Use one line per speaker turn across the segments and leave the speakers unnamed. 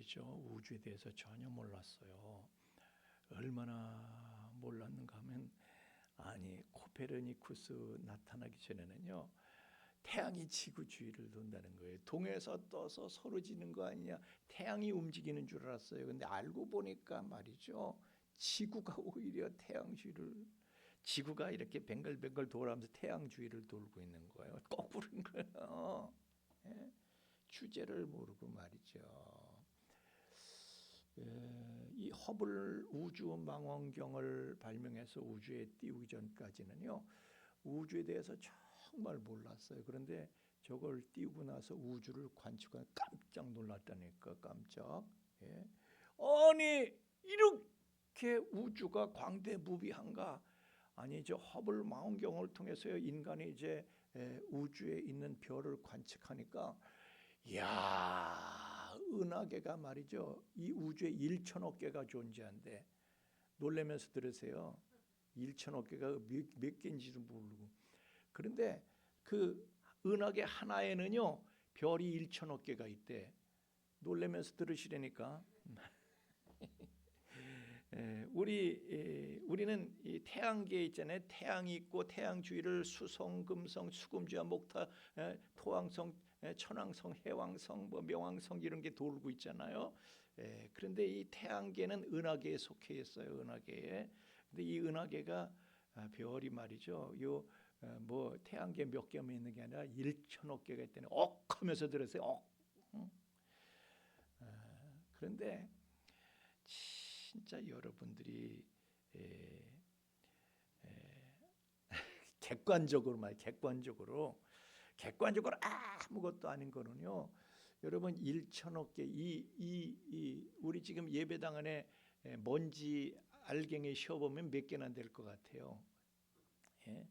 말이죠. 우주에 대해서 전혀 몰랐어요. 얼마나 몰랐는가 하면 코페르니쿠스 나타나기 전에는요. 태양이 지구 주위를 돈다는 거예요. 동에서 떠서 서로 지는 거 아니냐. 태양이 움직이는 줄 알았어요. 근데 알고 보니까 말이죠. 지구가 오히려 태양 주위를 지구가 이렇게 뱅글뱅글 돌아가면서 태양 주위를 돌고 있는 거예요. 거꾸로인 거예요. 예? 주제를 모르고 말이죠. 이 허블 우주망원경을 발명해서 우주에 띄우기 전까지는요. 우주에 대해서 정말 몰랐어요. 그런데 저걸 띄우고 나서 우주를 관측하고 깜짝 놀랐다니까. 깜짝. 예. 아니 이렇게 우주가 광대무비한가? 아니 저 허블 망원경을 통해서 인간이 이제 우주에 있는 별을 관측하니까 이야, 은하계가 말이죠. 이 우주에 1천억 개가 존재한대. 놀라면서 들으세요. 1천억 개가 몇 개인지도 모르고. 그런데 그 은하계 하나에는요 별이 1천억 개가 있대. 놀라면서 들으시려니까. 우리는 이 태양계 있잖아요. 태양이 있고 태양 주위를 수성, 금성, 수금주와 목타, 토왕성, 천왕성, 해왕성, 명왕성 이런 게 돌고 있잖아요. 그런데 이 태양계는 은하계에 속해 있어요. 은하계에. 근데 이 은하계가 별이 말이죠. 태양계 몇 개만 있는 게 아니라 1천억 개가 있다는 하면서 들었어요. 그런데 진짜 여러분들이 객관적으로 아무것도 아닌 거는요. 여러분 1천억 개 우리 지금 예배당 안에 먼지 알갱이 쉬어보면 몇 개나 될 것 같아요. 예?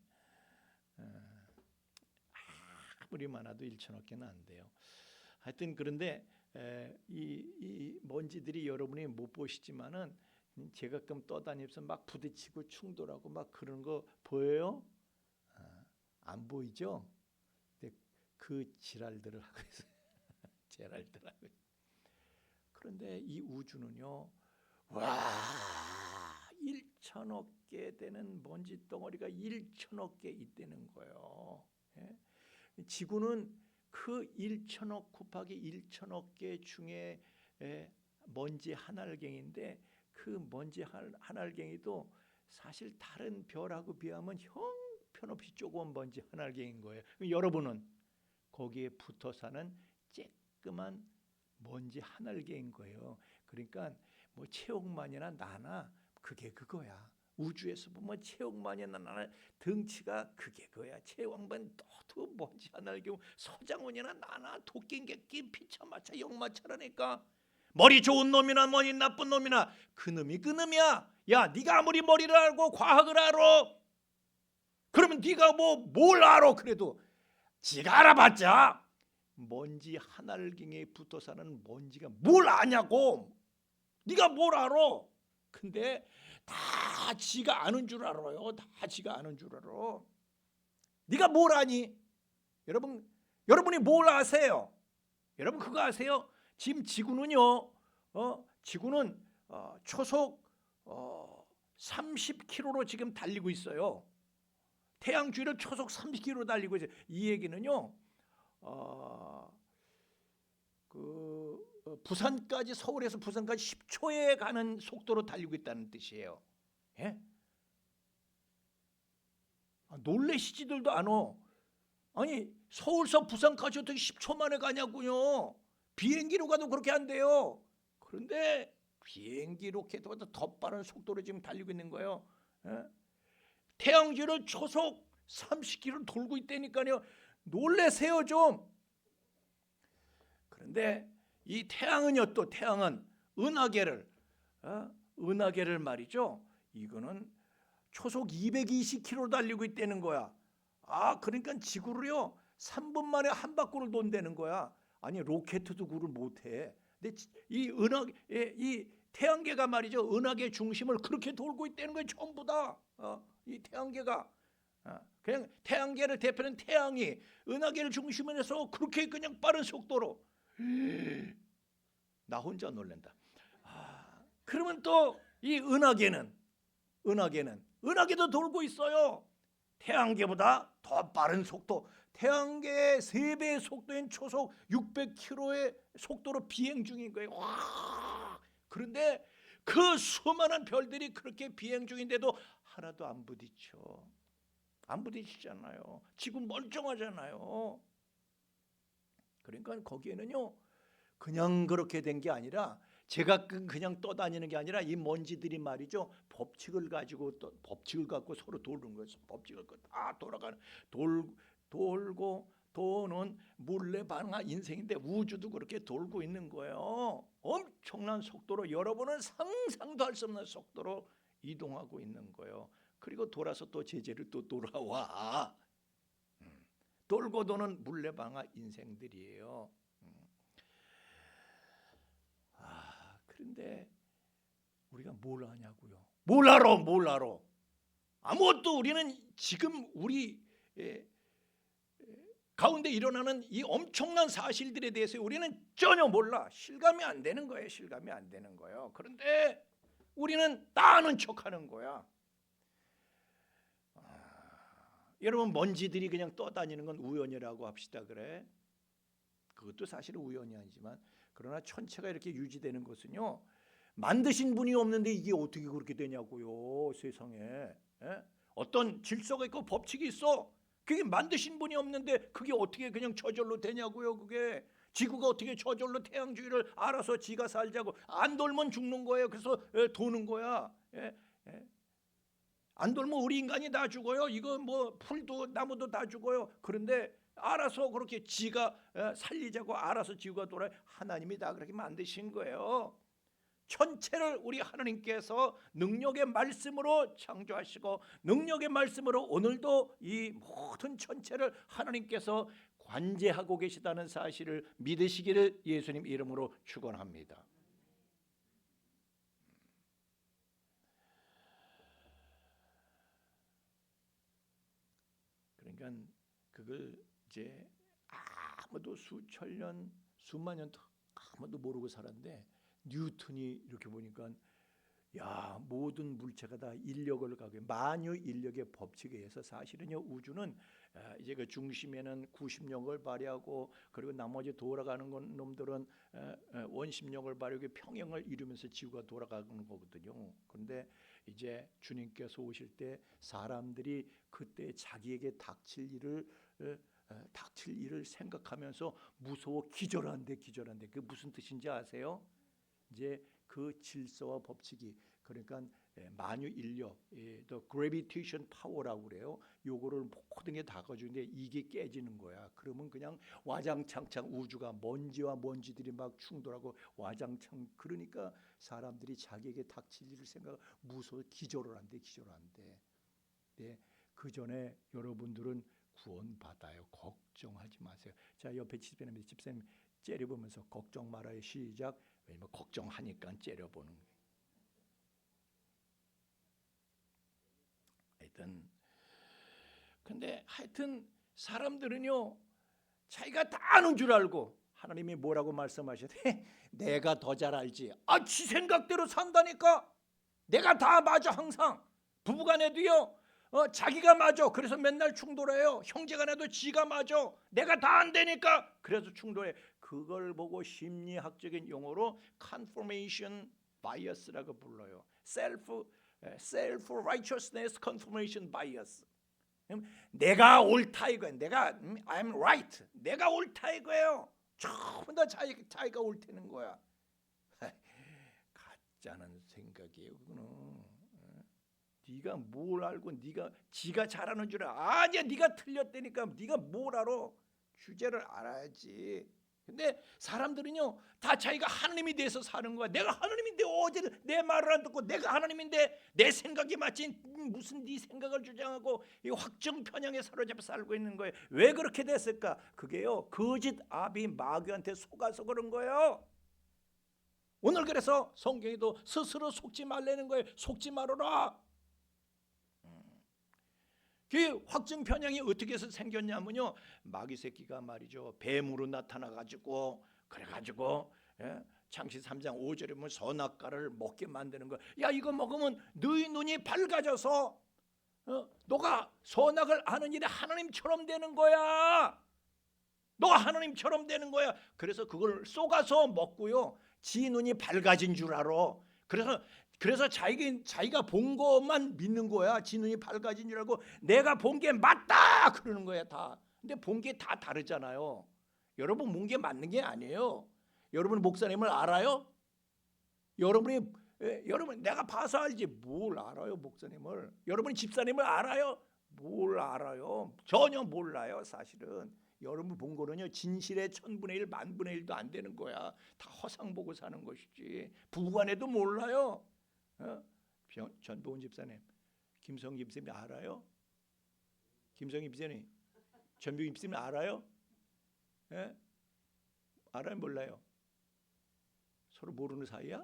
아무리 많아도 1천억 개는 안 돼요. 하여튼 그런데 이 먼지들이 여러분이 못 보시지만은 제가 가끔 떠다니면서 막 부딪히고 충돌하고 막 그런 거 보여요? 안 보이죠? 근데 그 지랄들을 하고 있어요. 지랄들 하고. 그런데 이 우주는요, 와 1천억 개 되는 먼지 덩어리가 1천억 개 있다는 거예요. 예? 지구는 그 1천억 곱하기 1천억 개 중에 먼지 한 알갱이인데 그 먼지 한 알갱이도 사실 다른 별하고 비하면 형편없이 조그만 먼지 한 알갱이인 거예요. 여러분은 거기에 붙어 사는 쬐끄만 먼지 한 알갱이인 거예요. 그러니까 뭐 최홍만이나 나나 그게 그거야. 우주에서 보면 최홍만이나 나나 덩치가 그게 그거야. 최홍만 너도 먼지 한 알갱이, 서장훈이나 나나 도끼 객기 피차마차 역마차라니까. 머리 좋은 놈이나 머리 나쁜 놈이나 그 놈이야. 야, 네가 아무리 머리를 알고 과학을 알아, 그러면 네가 뭘 알아? 그래도 지가 알아봤자 먼지 한 알갱이에 붙어 사는 먼지가 뭘 아냐고. 네가 뭘 알아? 근데 다 지가 아는 줄 알아요. 다 지가 아는 줄 알아. 네가 뭘 아니? 여러분이 뭘 아세요? 여러분 그거 아세요? 지금 지구는요. 지구는 초속 30km로 지금 달리고 있어요. 태양 주위를 초속 30km 달리고 있어요. 이 얘기는요. 부산까지, 서울에서 부산까지 10초에 가는 속도로 달리고 있다는 뜻이에요. 예? 놀래시지들도 않아. 아니 서울서 부산까지 어떻게 10초 만에 가냐고요. 비행기로 가도 그렇게 안 돼요. 그런데 비행기 로켓보다 더 빠른 속도로 지금 달리고 있는 거예요. 예? 태양주를 초속 30km 돌고 있다니까요. 놀래세요 좀. 그런데 이 태양은요, 또 태양은 은하계를 말이죠. 이거는 초속 220km 달리고 있다는 거야. 그러니까 지구를요 3분 만에 한 바퀴를 돈다는 거야. 아니 로켓도 그걸 못해. 근데 이 태양계가 말이죠, 은하계 중심을 그렇게 돌고 있다는 거예요. 전부 다. 이 태양계가 그냥 태양계를 대표하는 태양이 은하계를 중심으로 해서 그렇게 그냥 빠른 속도로 나 혼자 놀란다. 그러면 또 이 은하계도 돌고 있어요. 태양계보다 더 빠른 속도, 태양계의 3배의 속도인 초속 600km의 속도로 비행 중인 거예요. 와! 그런데 그 수많은 별들이 그렇게 비행 중인데도 하나도 안 부딪혀. 안 부딪히잖아요. 지구 멀쩡하잖아요. 그러니까 거기에는요, 그냥 그렇게 된 게 아니라, 제가 그냥 떠다니는 게 아니라 이 먼지들이 말이죠, 법칙을 갖고 서로 도는 거예요. 법칙을 다 돌아가는, 돌고 도는 물레방아 인생인데 우주도 그렇게 돌고 있는 거예요. 엄청난 속도로, 여러분은 상상도 할 수 없는 속도로 이동하고 있는 거예요. 그리고 돌아서 또 제재를 또 돌아와. 돌고 도는 물레방아 인생들이에요. 그런데 우리가 뭘 하냐고요? 뭘 알아? 아무것도. 우리는 지금 우리 가운데 일어나는 이 엄청난 사실들에 대해서 우리는 전혀 몰라. 실감이 안 되는 거예요. 그런데 우리는 다 아는 척하는 거야. 여러분, 먼지들이 그냥 떠다니는 건 우연이라고 합시다. 그래? 그것도 사실은 우연이 아니지만, 그러나 천체가 이렇게 유지되는 것은요, 만드신 분이 없는데 이게 어떻게 그렇게 되냐고요. 세상에. 어떤 질서가 있고 법칙이 있어. 그게 만드신 분이 없는데 그게 어떻게 그냥 저절로 되냐고요. 그게 지구가 어떻게 저절로 태양주기를 알아서 지가 살자고. 안 돌면 죽는 거예요. 그래서 도는 거야. 안 돌면 우리 인간이 다 죽어요. 이거 뭐 풀도 나무도 다 죽어요. 그런데 알아서 그렇게 지가 살리자고 알아서 지구가 돌아요. 하나님이 다 그렇게 만드신 거예요. 천체를 우리 하나님께서 능력의 말씀으로 창조하시고, 능력의 말씀으로 오늘도 이 모든 천체를 하나님께서 관제하고 계시다는 사실을 믿으시기를 예수님 이름으로 축원합니다. 그러니까 그걸 이제 아무도 수천 년, 수만 년 아무도 모르고 살았는데, 뉴턴이 이렇게 보니까 야, 모든 물체가 다 인력을 가게, 만유 인력의 법칙에 의해서 사실은요, 우주는 이제 그 중심에는 구심력을 발휘하고, 그리고 나머지 돌아가는 놈들은 원심력을 발휘하고 평형을 이루면서 지구가 돌아가는 거거든요. 그런데 이제 주님께서 오실 때 사람들이 그때 자기에게 닥칠 일을 생각하면서 무서워 기절한대. 그 무슨 뜻인지 아세요? 이제 그 질서와 법칙이, 그러니까 만유 인력, the gravitation power라고 그래요. 요거를 모든 게 다 가지고인데 이게 깨지는 거야. 그러면 그냥 와장창창 우주가 먼지와 먼지들이 막 충돌하고 와장창. 그러니까 사람들이 자기에게 닥칠 일을 생각 무서워 기절을 한대. 네, 그 전에 여러분들은 구원받아요. 걱정하지 마세요. 자, 옆에 집사님 째려보면서 걱정 말아요. 시작. 왜냐면 걱정하니까 째려보는 거예요. 하여튼 사람들은요, 자기가 다 아는 줄 알고, 하나님이 뭐라고 말씀하셨대? 내가 더 잘 알지. 지 생각대로 산다니까. 내가 다 맞아. 항상 부부간에도요, 자기가 맞아. 그래서 맨날 충돌해요. 형제간에도 지가 맞아. 내가 다 안 되니까 그래서 충돌해. 그걸 보고 심리학적인 용어로 confirmation bias라고 불러요. self righteousness confirmation bias. 내가 옳다 이거예요. I'm right. 내가 옳다 이거예요. 전부 다 자기가 옳다는 거야. 가짜는 생각이에요. 그거는. 네가 뭘 알고 지가 잘하는 줄 알아. 아니야, 네가 틀렸다니까. 네가 뭘 알아? 주제를 알아야지. 근데 사람들은요, 다 자기가 하나님이 돼서 사는 거야. 내가 하나님인데 어제 내 말을 안 듣고, 내가 하나님인데 내 생각이 맞지 무슨 네 생각을 주장하고 이 확정 편향에 사로잡혀 살고 있는 거예요. 왜 그렇게 됐을까? 그게요, 거짓 아비 마귀한테 속아서 그런 거예요. 오늘 그래서 성경에도 스스로 속지 말라는 거예요. 속지 말아라. 그 확증 편향이 어떻게 해서 생겼냐면요, 마귀 새끼가 말이죠, 뱀으로 나타나 가지고 그래가지고 창시 3장 5절에 보면 선악과를 먹게 만드는 거야. 야, 이거 먹으면 너희 눈이 밝아져서 너가 선악을 아는 일이 하나님처럼 되는 거야. 너가 하나님처럼 되는 거야. 그래서 그걸 쏘가서 먹고요, 지 눈이 밝아진 줄 알아. 그래서 자기가 본 것만 믿는 거야. 지 눈이 밝아진 줄 알고 내가 본 게 맞다 그러는 거야 다. 근데 본 게 다 다르잖아요. 여러분 본 게 맞는 게 아니에요. 여러분 목사님을 알아요? 여러분 내가 봐서 알지 뭘 알아요 목사님을. 여러분 집사님을 알아요? 뭘 알아요? 전혀 몰라요. 사실은 여러분 본 거는요, 진실의 1000분의 1 10,000분의 1도 안 되는 거야. 다 허상 보고 사는 것이지. 부관에도 몰라요. 전보은 집사님, 김성 집사님 알아요? 김성희 집사님, 전병 집사님 알아요? 예? 알아요? 몰라요? 서로 모르는 사이야?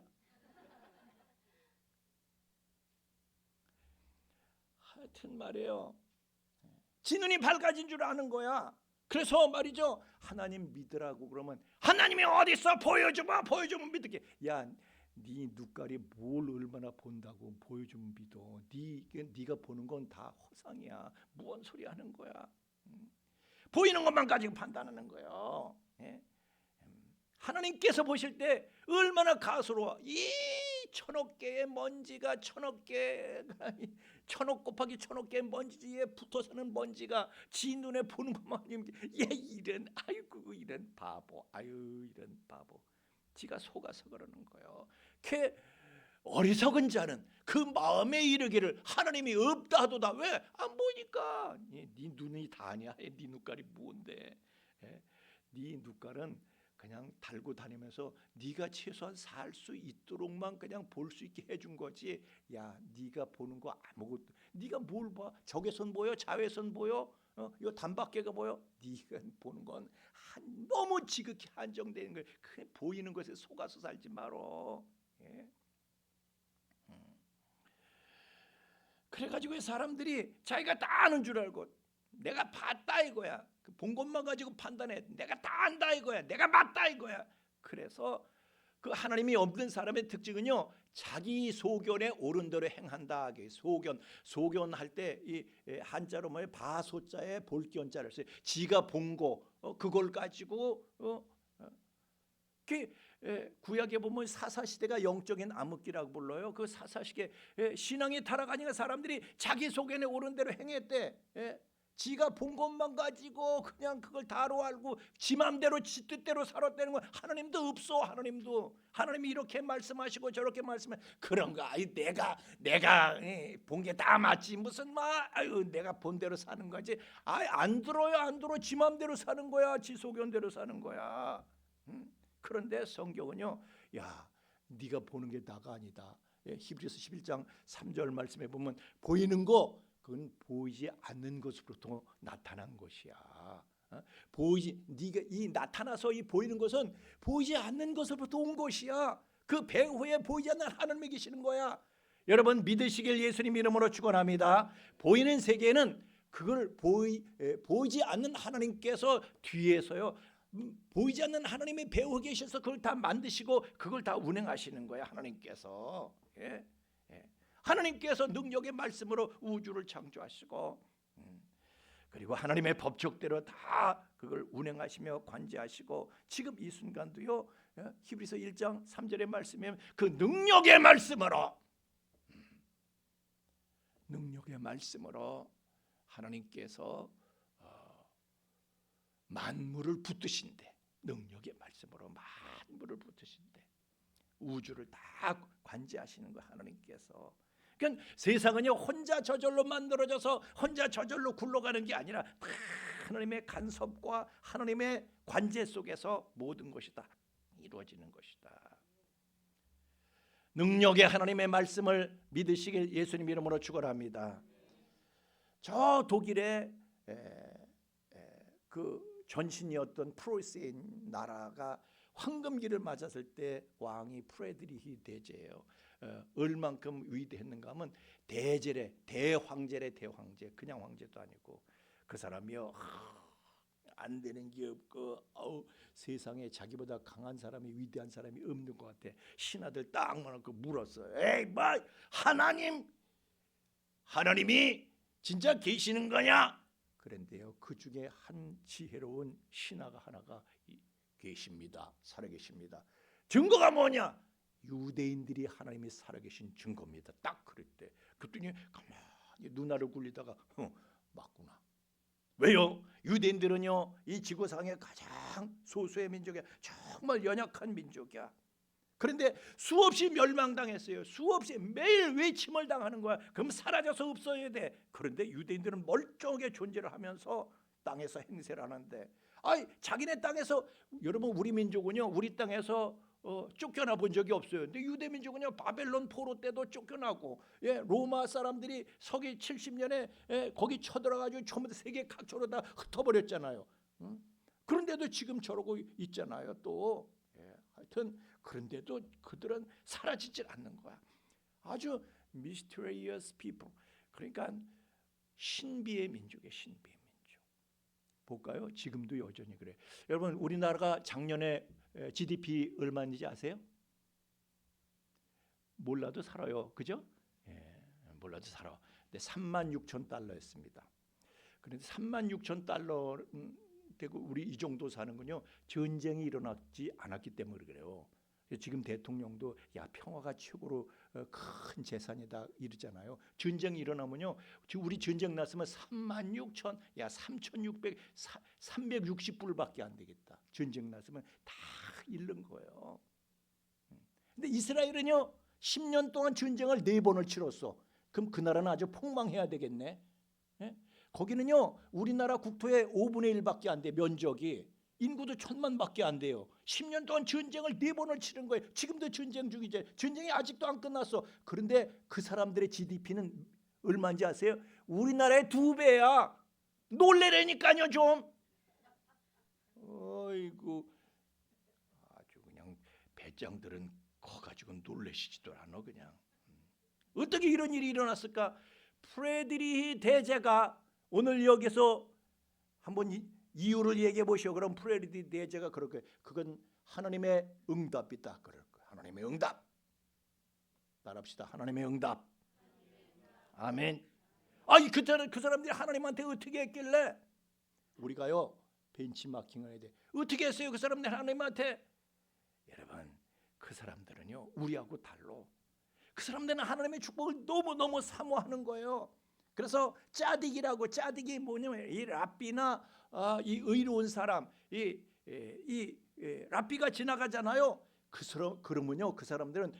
하여튼 말이에요, 지 눈이 밝아진 줄 아는 거야. 그래서 말이죠, 하나님 믿으라고 그러면 하나님이 어디 있어? 보여주면 믿을게. 야, 네 눈깔이 뭘 얼마나 본다고 보여주면 믿어. 네가 보는 건 다 허상이야. 무언 소리 하는 거야. 보이는 것만 가지고 판단하는 거예요. 예? 하나님께서 보실 때 얼마나 가소로워. 이 1000억 개의 먼지가 1000억 개가 1000억 곱하기 1000억 개의 먼지에 붙어 사는 먼지가 지 눈에 보는 것만 얘 이런 아이고 이런 바보, 아유 이런 바보. 지가 속아서 그러는 거예요. 그 어리석은 자는 그 마음에 이르기를 하나님이 없다 하도다. 왜? 안 보이니까. 네 눈이 다 아니야. 네 눈깔이 뭔데? 네 눈깔은 그냥 달고 다니면서 네가 최소한 살 수 있도록만 그냥 볼 수 있게 해준 거지. 야, 네가 보는 거 아무것도. 네가 뭘 봐? 적외선 보여? 자외선 보여? 요 단박계가 보여? 네가 보는 건 너무 지극히 한정되는 거예요. 그 보이는 것에 속아서 살지 말어. 예? 그래가지고 사람들이 자기가 다 아는 줄 알고 내가 봤다 이거야. 본 것만 가지고 판단해. 내가 다 안다 이거야. 내가 맞다 이거야. 그래서 그 하나님이 없는 사람의 특징은요, 자기 소견에 옳은 대로 행한다. 소견할 때 이 한자로 뭐예요? 바소자에 볼견자를 써요. 지가 본 거 그걸 가지고 구약에 보면 사사시대가 영적인 암흑기라고 불러요. 그 사사시대 신앙이 타락하니까 사람들이 자기 소견에 옳은 대로 행했대. 지가 본 것만 가지고 그냥 그걸 다로 알고 지 맘대로 지 뜻대로 살았다는 건 하나님도 없어. 하나님이 이렇게 말씀하시고 저렇게 말씀해 그런 거. 아이 내가 본 게 다 맞지 무슨 아유 내가 본 대로 사는 거지. 아이 안 들어. 지 맘대로 사는 거야. 지 소견대로 사는 거야. 그런데 성경은요, 야, 네가 보는 게 다가 아니다. 히브리서 11장 3절 말씀에 보면 보이는 거 그건 보이지 않는 것으로부터 나타난 것이야. 네가 이 나타나서 이 보이는 것은 보이지 않는 것으로부터 온 것이야. 그 배후에 보이지 않는 하나님이 계시는 거야. 여러분 믿으시길 예수님 이름으로 축원합니다. 보이는 세계는 그걸 보이지 않는 하나님께서 뒤에서요, 보이지 않는 하나님이 배후 계셔서 그걸 다 만드시고 그걸 다 운행하시는 거야. 하나님께서. 하나님께서 능력의 말씀으로 우주를 창조하시고 그리고 하나님의 법칙대로 다 그걸 운행하시며 관제하시고 지금 이 순간도요, 히브리서 1장 3절의 말씀에 그 능력의 말씀으로 하나님께서 만물을 붙드신대. 능력의 말씀으로 만물을 붙드신대. 우주를 다 관제하시는 거 하나님께서. 그러니까 세상은요 혼자 저절로 만들어져서 혼자 저절로 굴러가는 게 아니라 다 하나님의 간섭과 하나님의 관제 속에서 모든 것이 다 이루어지는 것이다. 능력의 하나님의 말씀을 믿으시길 예수님 이름으로 축원합니다. 저 독일의 그 전신이었던 프로이스의 나라가 황금기를 맞았을 때 왕이 프레드리히 대제예요. 얼만큼 위대했는가 하면 대제래, 대황제래. 그냥 황제도 아니고 그 사람이요 안 되는 게 없고 세상에 자기보다 강한 사람이 위대한 사람이 없는 것 같아. 신하들 딱 말하고 물었어요. 에이 뭐 하나님이 진짜 계시는 거냐? 그런데요 그 중에 한 지혜로운 신하가 하나가 계십니다. 살아계십니다. 증거가 뭐냐? 유대인들이 하나님이 살아계신 증거입니다. 딱 그럴 때 그랬더니 가만히 눈알을 굴리다가 맞구나. 왜요? 유대인들은요 이 지구상의 가장 소수의 민족이야. 정말 연약한 민족이야. 그런데 수없이 멸망당했어요. 수없이 매일 외침을 당하는 거야. 그럼 사라져서 없어야 돼. 그런데 유대인들은 멀쩡하게 존재를 하면서 땅에서 행세를 하는데 자기네 땅에서 여러분 우리 민족은요 우리 땅에서 쫓겨나 본 적이 없어요. 근데 유대 민족은요 바벨론 포로 때도 쫓겨나고 로마 사람들이 서기 70년에 거기 쳐들어가지고 전부 세계 각처로 다 흩어버렸잖아요. 그런데도 지금 저러고 있잖아요. 또 하여튼 그런데도 그들은 사라지질 않는 거야. 아주 mysterious people. 그러니까 신비의 민족이에요. 신비의 민족. 볼까요? 지금도 여전히 그래. 여러분 우리나라가 작년에 GDP 얼마인지 아세요? 몰라도 살아요. 그죠? 몰라도 살아. 근데 36,000달러였습니다. 그런데 36,000달러 되고 우리 이 정도 사는군요. 전쟁이 일어나지 않았기 때문에 그래요. 지금 대통령도 평화가 최고로 큰 재산이다 이러잖아요. 전쟁이 일어나면요. 우리 전쟁 났으면 36,000, 3,600, 360불밖에 안 되겠다. 전쟁 났으면 다 잃는 거예요. 근데 이스라엘은요 10년 동안 전쟁을 4번을 치렀어. 그럼 그 나라는 아주 폭망해야 되겠네. 거기는요 우리나라 국토의 5분의 1밖에 안 돼. 면적이 인구도 1,000만밖에 안 돼요. 10년 동안 전쟁을 4번을 치른 거예요. 지금도 전쟁 중이죠. 전쟁이 아직도 안 끝났어. 그런데 그 사람들의 GDP는 얼마인지 아세요? 우리나라의 2배야. 놀래라니까요 좀. 어이구 아주 그냥 배짱들은 커가지고 놀래시지도 않아 그냥. 어떻게 이런 일이 일어났을까? 프레드리히 대제가 오늘 여기서 한번 이유를 얘기해 보시오. 그럼 프레드리히 대제가 그렇게 그건 하나님의 응답이다 그럴 거야. 하나님의 응답. 말합시다. 하나님의 응답. 아멘. 그 사람들이 하나님한테 어떻게 했길래 우리가요 벤치마킹을 해야 돼. 어떻게 했어요 그 사람들 하나님한테? 여러분 그 사람들은요 우리하고 달라. 그 사람들은 하나님의 축복을 너무너무 사모하는 거예요. 그래서 짜디기 뭐냐면 이 랍비나 이 의로운 사람 이 랍비가 지나가잖아요. 그러면요 그 사람들은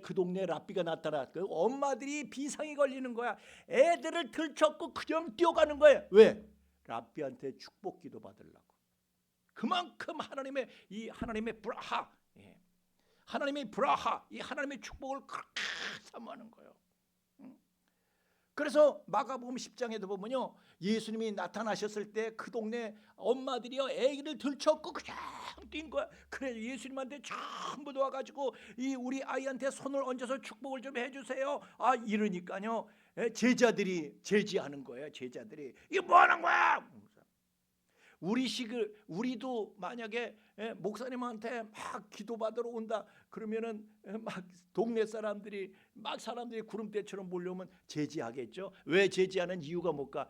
그 동네 랍비가 나타나 그 엄마들이 비상이 걸리는 거야. 애들을 들쳤고 그냥 뛰어가는 거예요. 왜? 랍비한테 축복 기도 받으려고. 그만큼 하나님의 브라하, 하나님의 브라하, 이 하나님의 축복을 그렇게 사모하는 거예요. 그래서 마가복음 10장에도 보면요 예수님이 나타나셨을 때 그 동네 엄마들이요 애기를 들쳤고 그냥 뛴 거야. 그래 예수님한테 전부 와가지고 이 우리 아이한테 손을 얹어서 축복을 좀 해주세요. 이러니까요 제자들이 제지하는 거예요. 제자들이 이게 뭐 하는 거야? 우리도 만약에 목사님한테 막 기도받으러 온다 그러면은 막 동네 사람들이 구름대처럼 몰려오면 제지하겠죠. 왜 제지하는 이유가 뭘까?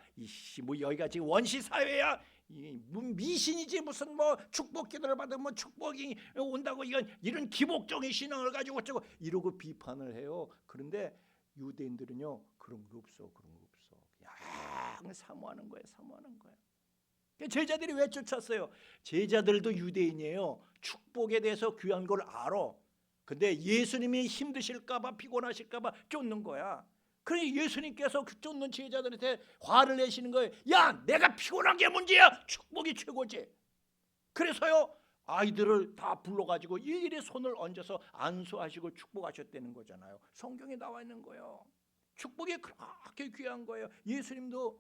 뭐 여기가 지금 원시 사회야. 미신이지 무슨 뭐 축복 기도를 받으면 축복이 온다고 이런 기복적인 신앙을 가지고 어쩌고 이러고 비판을 해요. 그런데 유대인들은요 그런 거 없어. 그냥 사모하는 거예요. 제자들이 왜 쫓았어요? 제자들도 유대인이에요. 축복에 대해서 귀한 걸 알아. 근데 예수님이 힘드실까봐 피곤하실까봐 쫓는 거야. 그러니 예수님께서 그 쫓는 제자들한테 화를 내시는 거예요. 야 내가 피곤한 게 문제야. 축복이 최고지. 그래서요 아이들을 다 불러가지고 일일이 손을 얹어서 안수하시고 축복하셨다는 거잖아요. 성경에 나와 있는 거예요. 축복이 그렇게 귀한 거예요. 예수님도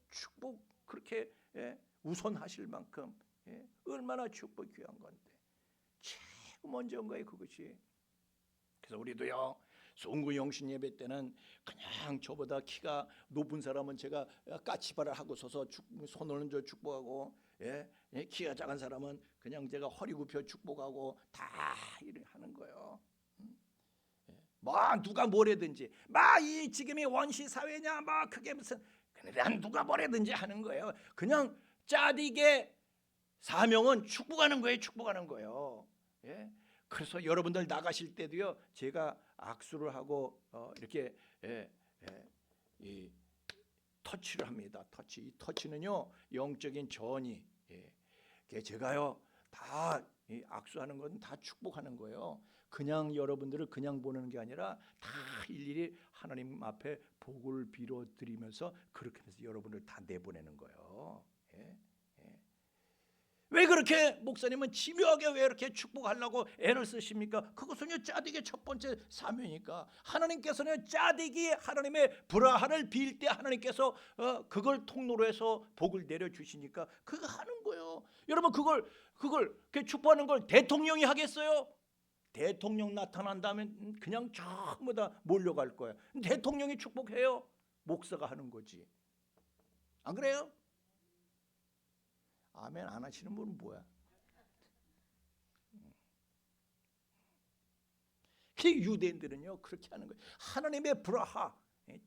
축복 그렇게 우선하실 만큼 얼마나 축복이 귀한 건데 최고 먼저인 거예요 그것이. 그래서 우리도요 송구 영신 예배 때는 그냥 저보다 키가 높은 사람은 제가 까치발을 하고 서서 손을 얹어 축복하고 키가 작은 사람은 그냥 제가 허리 굽혀 축복하고 다 이렇게 하는 거예요. 뭐 누가 뭐래든지 막 이 지금이 원시 사회냐 뭐 그게 무슨 그냥 누가 뭐래든지 하는 거예요. 그냥 짜디게 사명은 축복하는 거예요. 축복하는 거예요. 예? 그래서 여러분들 나가실 때도요, 제가 악수를 하고 이렇게 이 터치를 합니다. 터치. 이 터치는요 영적인 전이. 제가요 다 악수하는 건 다 축복하는 거예요. 그냥 여러분들을 그냥 보는 게 아니라 다 일일이 하나님 앞에 복을 빌어 드리면서 그렇게 해서 여러분을 다 내보내는 거예요. 왜 그렇게 목사님은 집요하게 왜 이렇게 축복하려고 애를 쓰십니까? 그것은요 짜디기 첫 번째 사명이니까. 하나님께서는 짜디기 하나님의 브라하를 빌 때 하나님께서 그걸 통로로 해서 복을 내려주시니까 그거 하는 거예요. 여러분 그걸 축복하는 걸 대통령이 하겠어요? 대통령 나타난다면 그냥 전부 다 몰려갈 거예요. 대통령이 축복해요? 목사가 하는 거지. 안 그래요? 아멘 안 하시는 분은 뭐야? 그 유대인들은요 그렇게 하는 거예요. 하나님의 브라하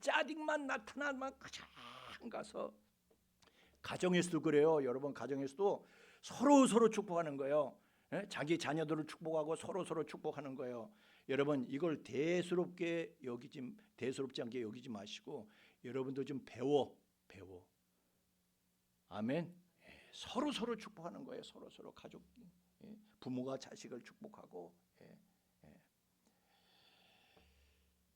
짜딩만 나타나면 가장 가서 가정에서도 그래요. 여러분 가정에서도 서로 축복하는 거예요. 자기 자녀들을 축복하고 서로 축복하는 거예요. 여러분 이걸 대수롭지 않게 여기지 마시고 여러분도 좀 배워. 아멘. 서로 축복하는 거예요. 서로 가족, 부모가 자식을 축복하고.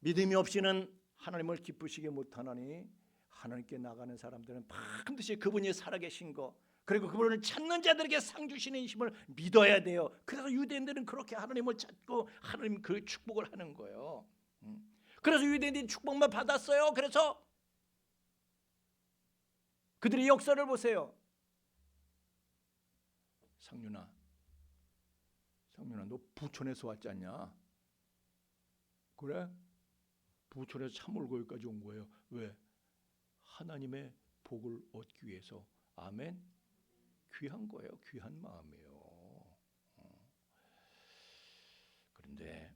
믿음이 없이는 하나님을 기쁘시게 못하나니 하나님께 나가는 사람들은 반드시 그분이 살아계신 거 그리고 그분을 찾는 자들에게 상 주시는 힘을 믿어야 돼요. 그래서 유대인들은 그렇게 하나님을 찾고 하나님 그 축복을 하는 거예요. 그래서 유대인들이 축복만 받았어요. 그래서 그들의 역사를 보세요. 상윤아 너 부천에서 왔지 않냐? 그래? 부천에서 차 몰고 여기까지 온 거예요. 왜? 하나님의 복을 얻기 위해서. 아멘. 귀한 거예요. 귀한 마음이에요. 그런데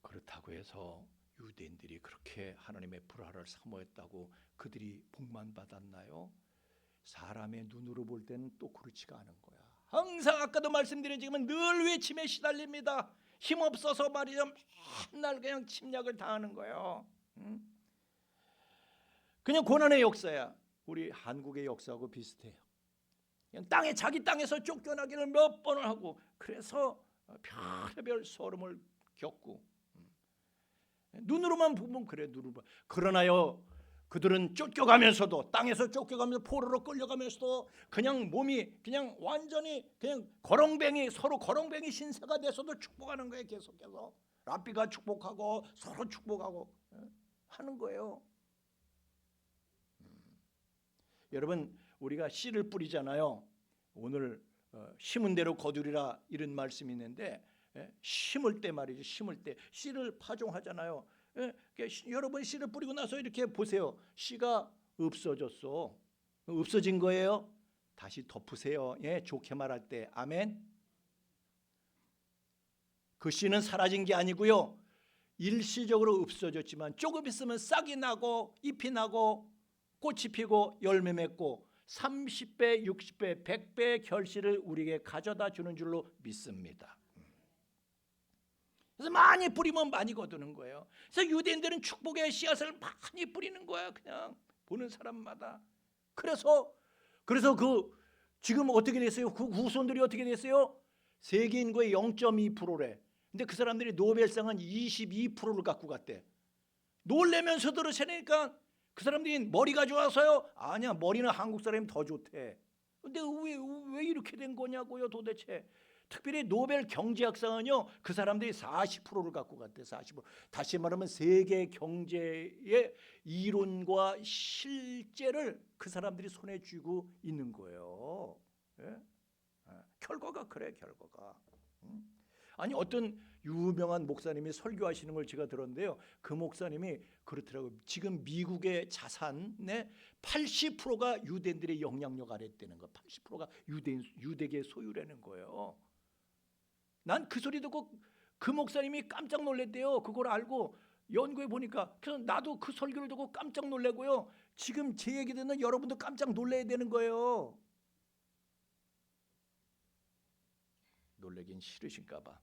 그렇다고 해서 유대인들이 그렇게 하나님의 불화를 사모했다고 그들이 복만 받았나요? 사람의 눈으로 볼 때는 또 그렇지가 않은 거야. 항상 아까도 말씀드린 지금은 늘 외침에 시달립니다. 힘없어서 말이죠. 맨날 그냥 침략을 당하는 거예요. 그냥 고난의 역사야. 우리 한국의 역사하고 비슷해요. 그냥 자기 땅에서 쫓겨나기를 몇 번을 하고 그래서 별의별 소름을 겪고 눈으로만 보면 그래. 눈으로만. 그러나요 그들은 쫓겨가면서도 땅에서 쫓겨가면서 포로로 끌려가면서도 그냥 몸이 그냥 완전히 그냥 서로 거렁뱅이 신세가 돼서도 축복하는 거예요. 계속해서 랍비가 축복하고 서로 축복하고 하는 거예요. 여러분 우리가 씨를 뿌리잖아요. 오늘 심은 대로 거두리라 이런 말씀이 있는데 심을 때 말이죠. 심을 때 씨를 파종하잖아요. 여러분 씨를 뿌리고 나서 이렇게 보세요. 씨가 없어졌어. 없어진 거예요. 다시 덮으세요. 좋게 말할 때 아멘. 그 씨는 사라진 게 아니고요. 일시적으로 없어졌지만 조금 있으면 싹이 나고 잎이 나고 꽃이 피고 열매 맺고 30배, 60배, 100배의 결실을 우리에게 가져다 주는 줄로 믿습니다. 그래서 많이 뿌리면 많이 거두는 거예요. 그래서 유대인들은 축복의 씨앗을 많이 뿌리는 거야. 그냥 보는 사람마다. 그래서 그 지금 어떻게 됐어요? 그 후손들이 어떻게 됐어요? 세계 인구의 0.2%래. 근데 그 사람들이 노벨상은 22%를 갖고 갔대. 놀래면서 들으시니까 그 사람들이 머리가 좋아서요? 아니야, 머리는 한국 사람이 더 좋대. 근데 왜 이렇게 된 거냐고요, 도대체. 특별히 노벨 경제학상은요, 그 사람들이 40%를 갖고 갔대. 40%. 다시 말하면 세계 경제의 이론과 실제를 그 사람들이 손에 쥐고 있는 거예요. 결과가 그래, 결과가. 아니 어떤 유명한 목사님이 설교하시는 걸 제가 들었는데요. 그 목사님이 그렇더라고요. 지금 미국의 자산의 80%가 유대인들의 영향력 아래 있다는 거. 80%가 유대계의 소유라는 거예요. 난 그 소리 듣고 그 목사님이 깜짝 놀랐대요. 그걸 알고 연구해 보니까. 그래서 나도 그 설교를 듣고 깜짝 놀라고요. 지금 제 얘기 듣는 여러분도 깜짝 놀라야 되는 거예요. 놀라긴 싫으신가 봐.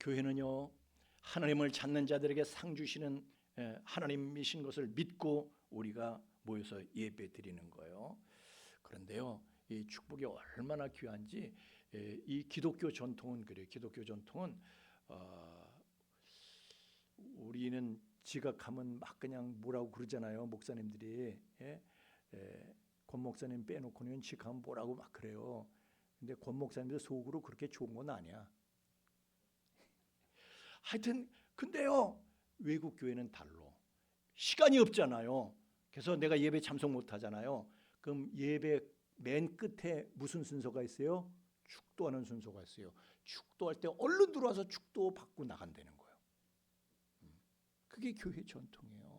교회는요, 하나님을 찾는 자들에게 상 주시는 하나님이신 것을 믿고 우리가 모여서 예배 드리는 거예요. 그런데요, 이 축복이 얼마나 귀한지 이 기독교 전통은 그래요. 기독교 전통은 우리는 지각하면 막 그냥 뭐라고 그러잖아요. 목사님들이 권 목사님 빼놓고는 지각하면 뭐라고 막 그래요. 근데 권 목사님들 속으로 그렇게 좋은 건 아니야. 하여튼 근데요, 외국 교회는 달라. 시간이 없잖아요. 그래서 내가 예배 참석 못 하잖아요. 그럼 예배 맨 끝에 무슨 순서가 있어요? 축도하는 순서가 있어요. 축도할 때 얼른 들어와서 축도 받고 나간다는 거예요. 그게 교회 전통이에요.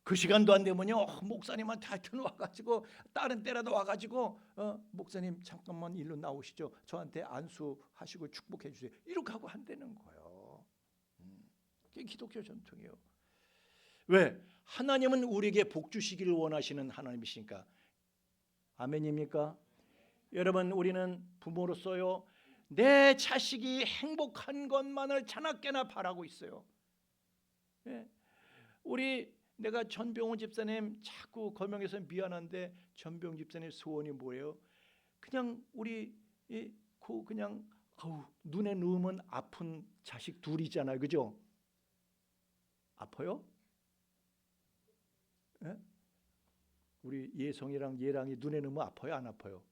그 시간도 안 되면요, 목사님한테 하여튼 와가지고 다른 때라도 와가지고 목사님 잠깐만 일로 나오시죠. 저한테 안수하시고 축복해 주세요. 이렇게 하고 한다는 거예요. 그게 기독교 전통이에요. 왜? 하나님은 우리에게 복 주시기를 원하시는 하나님이시니까. 아멘입니까? 여러분, 우리는 부모로서요, 내 자식이 행복한 것만을 자나깨나 바라고 있어요. 예. 내가 전병호 집사님 자꾸 거명해서 미안한데, 전병호 집사님 소원이 뭐예요? 그냥 우리 그냥 눈에 넣으면 아픈 자식 둘이잖아요, 그죠? 아파요? 예? 우리 예성이랑 예랑이 눈에 넣으면 아파요, 안 아파요?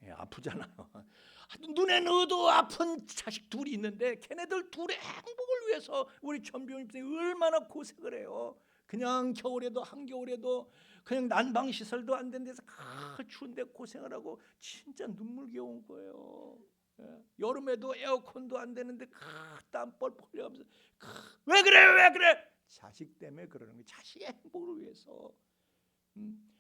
예, 아프잖아요. 눈에 넣어도 아픈 자식 둘이 있는데 걔네들 둘의 행복을 위해서 우리 전병호 집사님이 얼마나 고생을 해요. 그냥 겨울에도 한겨울에도 그냥 난방시설도 안 된 데서 추운데 고생을 하고 진짜 눈물겨운 거예요. 예. 여름에도 에어컨도 안 되는데 땀 뻘뻘 흘려가면서 왜 그래 왜 그래? 자식 때문에 그러는 거예요. 자식의 행복을 위해서.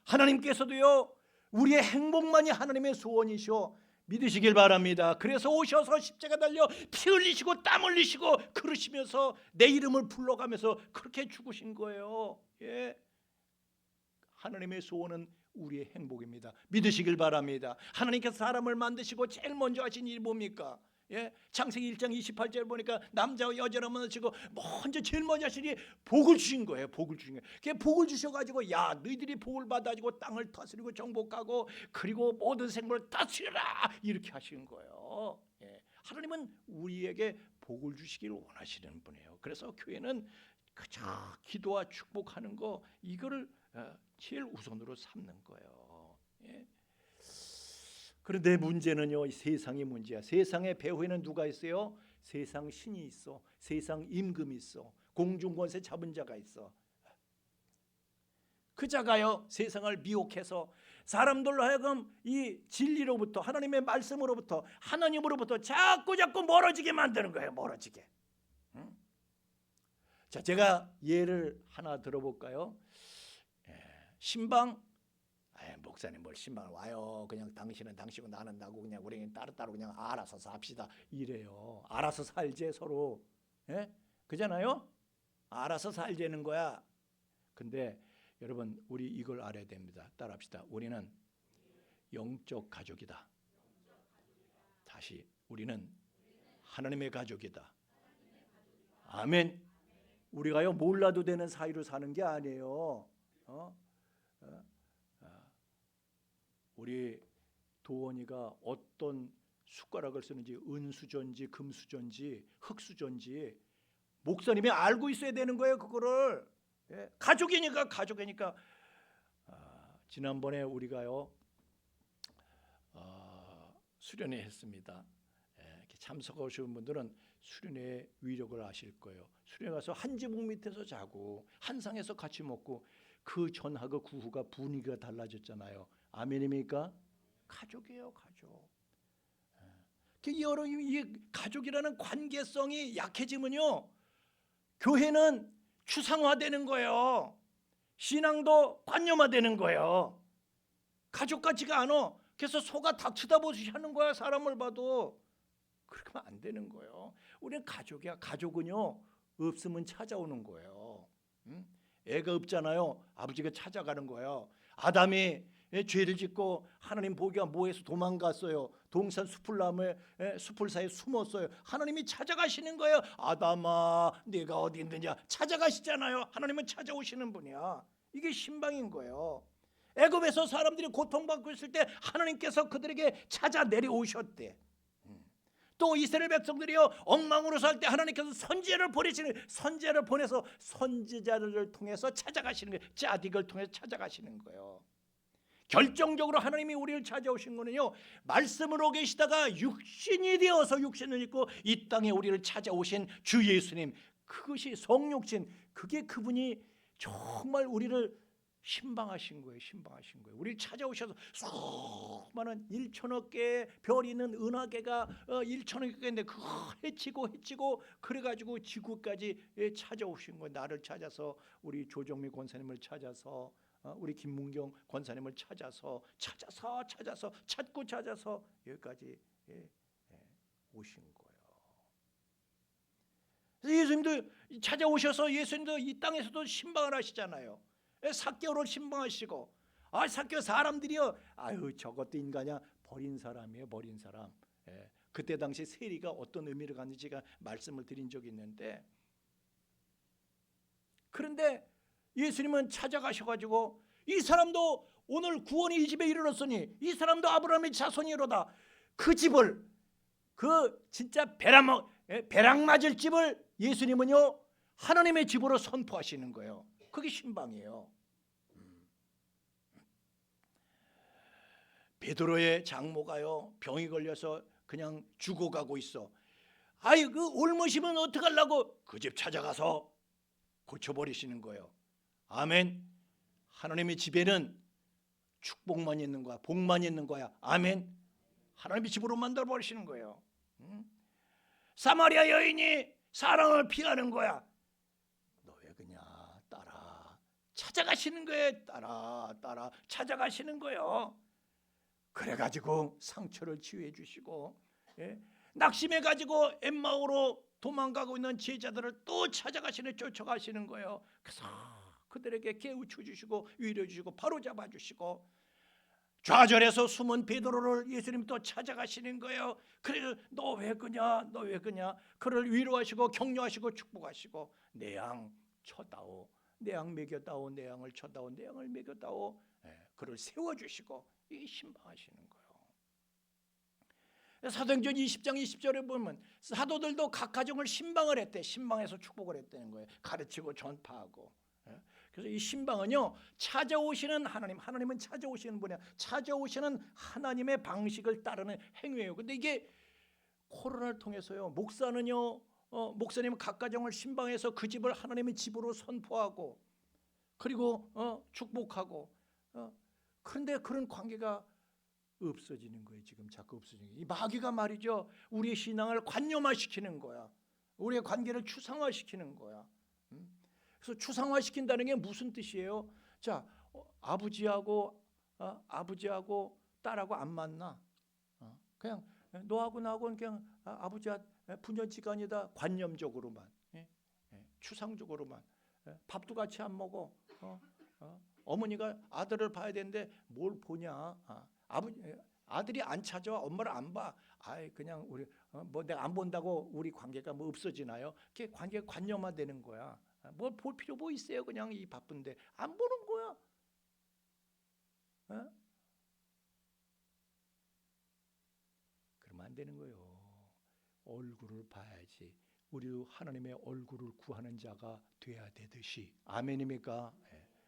하나님께서도요, 우리의 행복만이 하나님의 소원이시오. 믿으시길 바랍니다. 그래서 오셔서 십자가 달려 피 흘리시고 땀 흘리시고 그러시면서 내 이름을 불러가면서 그렇게 죽으신 거예요. 예. 하나님의 소원은 우리의 행복입니다. 믿으시길 바랍니다. 하나님께서 사람을 만드시고 제일 먼저 하신 일이 뭡니까? 예? 창세기 1장 28절 보니까 남자와 여자를 만드시고 먼저 제일 먼저 하신 일이 복을 주신 거예요. 복을 주신 거예요. 그게 복을 주셔가지고 야 너희들이 복을 받아가지고 땅을 다스리고 정복하고 그리고 모든 생물을 다스려라 이렇게 하신 거예요. 예. 하나님은 우리에게 복을 주시기를 원하시는 분이에요. 그래서 교회는 그저 기도와 축복하는 거 이거를 제일 우선으로 삼는 거예요. 예. 그런데 문제는요, 세상의 문제야. 세상의 배후에는 누가 있어요? 세상 신이 있어. 세상 임금이 있어. 공중권세 잡은 자가 있어. 그 자가요, 세상을 미혹해서 사람들로 하여금 이 진리로부터, 하나님의 말씀으로부터, 하나님으로부터 자꾸 멀어지게 만드는 거예요. 멀어지게. 자, 제가 예를 하나 들어볼까요? 신방, 목사님 뭘 신방 와요. 그냥 당신은 당신이고 나는 나고 그냥 우리는 따로따로 그냥 알아서 삽시다 이래요. 알아서 살제 서로. 예? 그잖아요. 알아서 살자는 거야. 근데 여러분, 우리 이걸 알아야 됩니다. 따라합시다. 우리는 영적 가족이다. 다시, 우리는 하나님의 가족이다. 아멘. 우리가요 몰라도 되는 사이로 사는 게 아니에요. 우리 도원이가 어떤 숟가락을 쓰는지, 은수저인지 금수저인지 흙수저인지 목사님이 알고 있어야 되는 거예요. 그거를. 예. 가족이니까. 지난번에 우리가요 수련회 했습니다. 이렇게 참석하신 분들은 수련회의 위력을 아실 거예요. 수련회 가서 한 지붕 밑에서 자고 한 상에서 같이 먹고 그 전하고 그 후가 분위기가 달라졌잖아요. 아멘입니까? 가족이에요, 가족. 여러분, 이 가족이라는 관계성이 약해지면요, 교회는 추상화되는 거예요. 신앙도 관념화되는 거예요. 가족 같지가 않아. 그래서 소가 닭 쳐다보듯이 하는 거야. 사람을 봐도. 그러면 안 되는 거예요. 우리는 가족이야. 가족은요, 없으면 찾아오는 거예요. 애가 없잖아요. 아버지가 찾아가는 거예요. 아담이 죄를 짓고 하나님 보기가 뭐해서 도망갔어요. 동산 수풀나무에 수풀 사이에 숨었어요. 하나님이 찾아가시는 거예요. 아담아, 네가 어디 있느냐 찾아가시잖아요. 하나님은 찾아오시는 분이야. 이게 신방인 거예요. 애굽에서 사람들이 고통받고 있을 때 하나님께서 그들에게 찾아 내려오셨대. 또 이스라엘 백성들이요, 엉망으로 살 때 하나님께서 선지자를 보내시는, 선지자를 보내서 선지자를 통해서 찾아가시는 거예요. 짜딕을 통해서 찾아가시는 거예요. 결정적으로 하나님이 우리를 찾아오신 거는요, 말씀으로 계시다가 육신이 되어서 육신을 입고 이 땅에 우리를 찾아오신 주 예수님, 그것이 성육신, 그게 그분이 정말 우리를 신방하신 거예요. 신방하신 거예요. 우리를 찾아오셔서 수많은 1천억 개의 별이 있는 은하계가 1천억 개인데 그거 헤치고 그래가지고 지구까지 찾아오신 거예요. 나를 찾아서, 우리 조정미 권사님을 찾아서, 우리 김문경 권사님을 찾아서 찾고 찾아서 여기까지 오신 거예요. 그래서 예수님도 찾아오셔서 예수님도 이 땅에서도 신방을 하시잖아요. 삭개오를 신방하시고, 삭개오 사람들이요, 아유 저것도 인간이야, 버린 사람이에요, 버린 사람. 그때 당시 세리가 어떤 의미를 갖는지 제가 말씀을 드린 적이 있는데, 그런데 예수님은 찾아가셔가지고 이 사람도 오늘 구원이 이 집에 이르렀으니 이 사람도 아브라함의 자손이로다. 그 집을, 그 진짜 벼락 맞을 집을 예수님은요 하나님의 집으로 선포하시는 거예요. 그게 신방이에요. 베드로의 장모가요 병이 걸려서 그냥 죽어가고 있어. 아이 그 올무시면 어떡하려고 그 집 찾아가서 고쳐버리시는 거예요. 아멘. 하나님의 집에는 축복만 있는 거야, 복만 있는 거야. 아멘. 하나님의 집으로 만들어 버리시는 거예요. 사마리아 여인이 사랑을 피하는 거야. 너 왜 그냐, 따라 찾아가시는 거예요. 따라 찾아가시는 거예요. 그래가지고 상처를 치유해 주시고, 낙심해가지고 엠마오로 도망가고 있는 제자들을 또 찾아가시는, 쫓아가시는 거예요. 그래서 그들에게 깨우쳐 주시고 위로해 주시고 바로잡아 주시고, 좌절해서 숨은 베드로를 예수님 또 찾아가시는 거예요. 그래서 너 왜 그냐, 너 왜 그냐, 그를 위로하시고 격려하시고 축복하시고, 내 양 쳐다오, 내 양 먹였다오, 내 양을 쳐다오, 내 양을 먹였다오, 그를 세워주시고 이 신방하시는 거예요. 사도행전 20장 20절에 보면 사도들도 각 가정을 신방을 했대. 신방해서 축복을 했다는 거예요. 가르치고 전파하고. 그래서 이 신방은요 찾아오시는 하나님, 하나님은 찾아오시는 분이야. 찾아오시는 하나님의 방식을 따르는 행위예요. 근데 이게 코로나를 통해서요, 목사는요, 목사님은 각 가정을 신방해서 그 집을 하나님의 집으로 선포하고, 그리고 축복하고, 그런데 그런 관계가 없어지는 거예요. 지금 자꾸 없어지는 거예요. 이 마귀가 말이죠, 우리의 신앙을 관념화시키는 거야. 우리의 관계를 추상화시키는 거야. 그래서 추상화시킨다는 게 무슨 뜻이에요? 자, 아버지하고 딸하고 안 만나. 그냥 너하고 나하고는 그냥 아버지와 분연치가 아니다. 관념적으로만, 추상적으로만. 밥도 같이 안 먹어. 어머니가 아들을 봐야 되는데 뭘 보냐? 아들이 안 찾아와, 엄마를 안 봐. 그냥 우리 뭐 내가 안 본다고 우리 관계가 뭐 없어지나요? 그게 관계가 관념화되는 거야. 뭘 볼 필요 뭐 있어요? 그냥 이 바쁜데 안 보는 거야. 그러면 안 되는 거예요. 얼굴을 봐야지. 우리도 하나님의 얼굴을 구하는 자가 돼야 되듯이. 아멘입니까?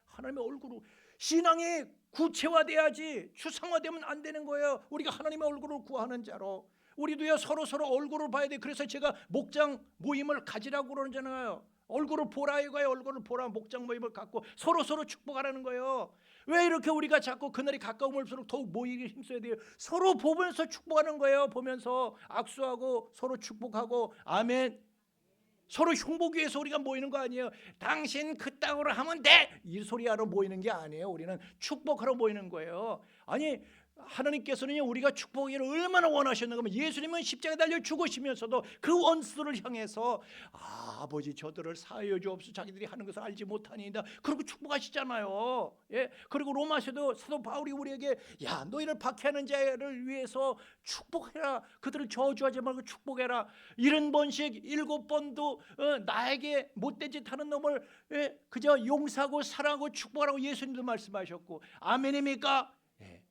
하나님의 얼굴을, 신앙이 구체화돼야지 추상화되면 안 되는 거예요. 우리가 하나님의 얼굴을 구하는 자로, 우리도요 서로 얼굴을 봐야 돼. 그래서 제가 목장 모임을 가지라고 그러잖아요. 얼굴을 보라 이거예요. 얼굴을 보라. 목장 모임을 갖고 서로 축복하라는 거예요. 왜 이렇게 우리가 자꾸 그날이 가까울수록 더욱 모이기 힘써야 돼요. 서로 보면서 축복하는 거예요. 보면서 악수하고 서로 축복하고 아멘. 서로 흉보기 위해서 우리가 모이는 거 아니에요. 당신 그 땅으로 하면 돼 이 소리하러 모이는 게 아니에요. 우리는 축복하러 모이는 거예요. 아니 하나님께서는 우리가 축복하기를 얼마나 원하셨는가 하면 예수님은 십자가에 달려 죽으시면서도 그 원수들을 향해서 아버지 저들을 사하여 주옵소서 자기들이 하는 것을 알지 못하니이다 그러고 축복하시잖아요. 예? 그리고 로마서도 사도 바울이 우리에게 야 너희를 박해하는 자를 위해서 축복해라. 그들을 저주하지 말고 축복해라. 70번씩 7번도 나에게 못된 짓 하는 놈을 그저 용서하고 사랑하고 축복하라고 예수님도 말씀하셨고 아멘입니까?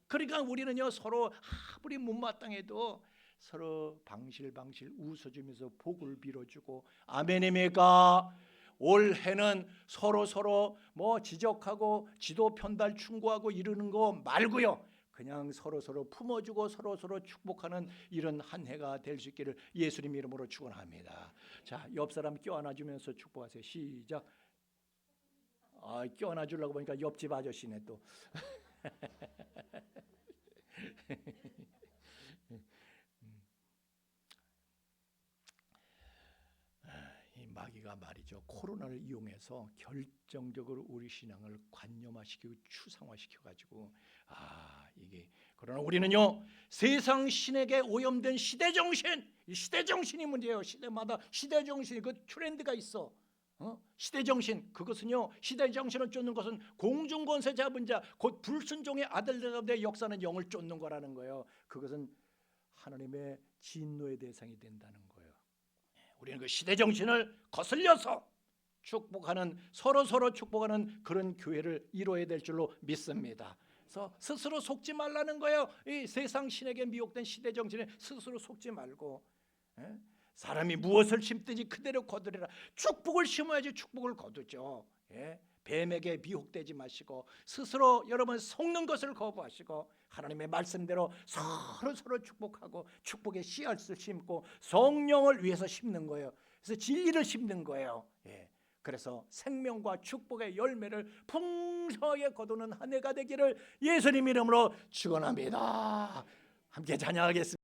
그러니까 우리는요 서로 아무리 못마땅해도 서로 방실방실 웃어주면서 복을 빌어주고 아멘입니까? 올해는 서로 뭐 지적하고 지도 편달 충고하고 이러는 거 말고요. 그냥 서로 품어주고 서로 축복하는 이런 한 해가 될 수 있기를 예수님 이름으로 축원합니다. 자, 옆 사람 껴안아주면서 축복하세요. 시작. 껴안아주려고 보니까 옆집 아저씨네 또. 이 마귀가 말이죠. 코로나를 이용해서 결정적으로 우리 신앙을 관념화시키고 추상화시켜가지고 이게 그러나 우리는요 세상 신에게 오염된 시대정신, 이 시대정신이 문제예요. 시대마다 시대정신이 그 트렌드가 있어. 시대정신 그것은요 시대정신을 쫓는 것은 공중권세 잡은 자 곧 불순종의 아들들의 역사는 영을 쫓는 거라는 거예요. 그것은 하나님의 진노의 대상이 된다는 거예요. 우리는 그 시대정신을 거슬려서 축복하는 서로 축복하는 그런 교회를 이루어야 될 줄로 믿습니다. 그래서 스스로 속지 말라는 거예요. 이 세상 신에게 미혹된 시대정신에 스스로 속지 말고 사람이 무엇을 심든지 그대로 거두리라. 축복을 심어야지 축복을 거두죠. 뱀에게 미혹되지 마시고 스스로 여러분 속는 것을 거부하시고 하나님의 말씀대로 서로 축복하고 축복의 씨앗을 심고 성령을 위해서 심는 거예요. 그래서 진리를 심는 거예요. 그래서 생명과 축복의 열매를 풍성하게 거두는 한 해가 되기를 예수님 이름으로 축원합니다. 함께 찬양하겠습니다.